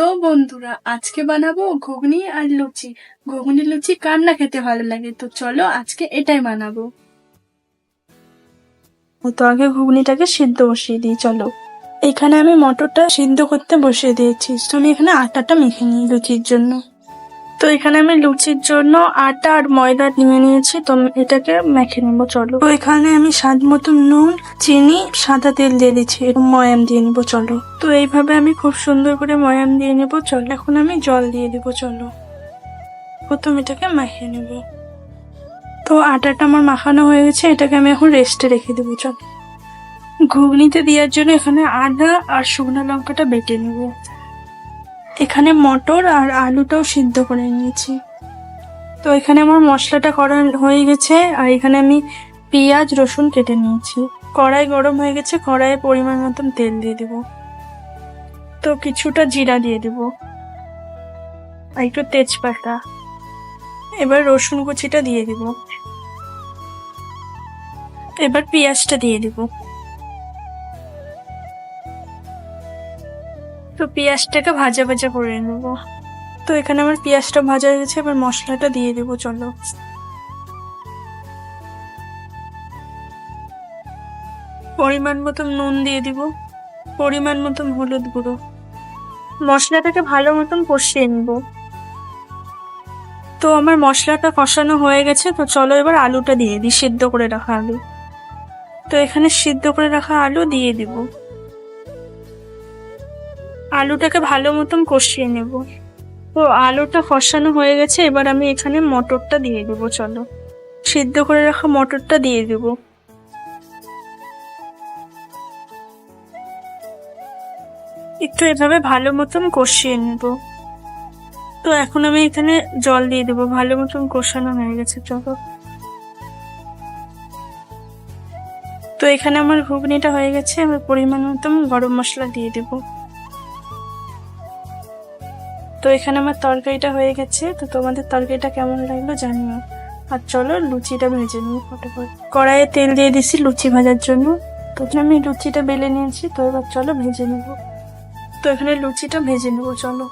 তো বন্ধুরা, আজকে বানাবো ঘুগনি আর লুচি। ঘুগনি লুচি কার না খেতে ভালো লাগে, তো চলো আজকে এটাই বানাবো। তো আগে ঘুগনিটাকে সিদ্ধ বসিয়ে দিই, চলো। এখানে আমি মটরটা সিদ্ধ করতে বসিয়ে দিয়েছি, তো আমি এখানে আটাটা মেখে নিই লুচির জন্য। তো এখানে আমি লুচির জন্য আটা আর ময়দা নিয়ে নিয়েছি, তো এটাকে মেখে নেবো, চলো। তো এখানে আমি স্বাদ মতো নুন, চিনি, সাদা তেল দিয়ে দিচ্ছি, এরকম ময়াম দিয়ে নিবো, চলো। তো এইভাবে আমি খুব সুন্দর করে ময়াম দিয়ে নেবো, চলো। এখন আমি জল দিয়ে দিব, চলো। প্রথম এটাকে মাখিয়ে নেব। তো আটাটা আমার মাখানো হয়ে গেছে, এটাকে আমি এখন রেস্টে রেখে দেবো, চলো। ঘুগনিতে দেওয়ার জন্য এখানে আদা আর শুকনো লঙ্কাটা বেটে নেব। এখানে মটর আর আলুটাও সিদ্ধ করে নিয়েছি। তো এখানে আমার মশলাটা করা হয়ে গেছে, আর এখানে আমি পেঁয়াজ রসুন কেটে নিয়েছি। কড়াই গরম হয়ে গেছে, কড়াইয়ে পরিমাণ মতন তেল দিয়ে দেব। তো কিছুটা জিরা দিয়ে দেব আর একটু তেজপাতা। এবার রসুন কুচিটা দিয়ে দিব। এবার পেঁয়াজটা দিয়ে দিব। তো পেঁয়াজটাকে ভাজা ভাজা করে নেব। তো এখানে আমার পেঁয়াজটা ভাজা হয়ে গেছে, এবার মশলাটা দিয়ে দেবো, চলো। পরিমাণ মতন নুন দিয়ে দিব, পরিমাণ মতন হলুদ গুঁড়ো। মশলাটাকে ভালো মতন কষিয়ে নিব। তো আমার মশলাটা কষানো হয়ে গেছে, তো চলো এবার আলুটা দিয়ে দিই, সিদ্ধ করে রাখা আলু। তো এখানে সিদ্ধ করে রাখা আলু দিয়ে দিব। আলুটাকে ভালো মতন কষিয়ে নেব। তো আলুটা কষানো হয়ে গেছে, এবার আমি এখানে মটরটা দিয়ে দেবো, চলো। সিদ্ধ করে রাখা মটরটা দিয়ে দেবো। একটু এভাবে ভালো মতন কষিয়ে নেব। তো এখন আমি এখানে জল দিয়ে দেবো, ভালো মতন কষানো হয়ে গেছে, চলো। তো এখানে আমার ঘুগনিটা হয়ে গেছে, আমি পরিমাণ মতন গরম মশলা দিয়ে দেব। তো এখানে আমার তরকারিটা হয়ে গেছে, তো তোমাদের তরকারিটা কেমন লাগলো জানিও। আর চলো লুচিটা ভেজে নিই ফটাফট। কড়াইয়ে তেল দিয়ে দিছি লুচি ভাজার জন্য। তো আমি লুচিটা বেলে নিয়েছি, তো এবার চলো ভেজে নেব। তো এখানে লুচিটা ভেজে নেবো, চলো।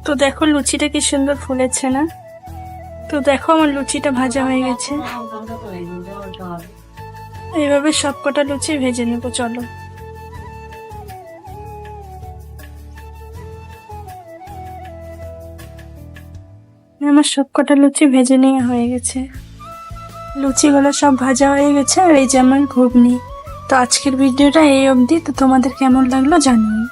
তো দেখো লুচিটা কি সুন্দর ফুলেছে না? তো দেখো আমার লুচিটা ভাজা হয়ে গেছে। এইভাবে সবকটা লুচি ভেজে নেবো, চলো। আমার সবকটা লুচি ভেজে নেওয়া হয়ে গেছে। লুচিগুলো সব ভাজা হয়ে গেছে, আর এই যে আমার ঘুগনি। তো আজকের ভিডিওটা এই অবধি। তো তোমাদের কেমন লাগলো জানিও।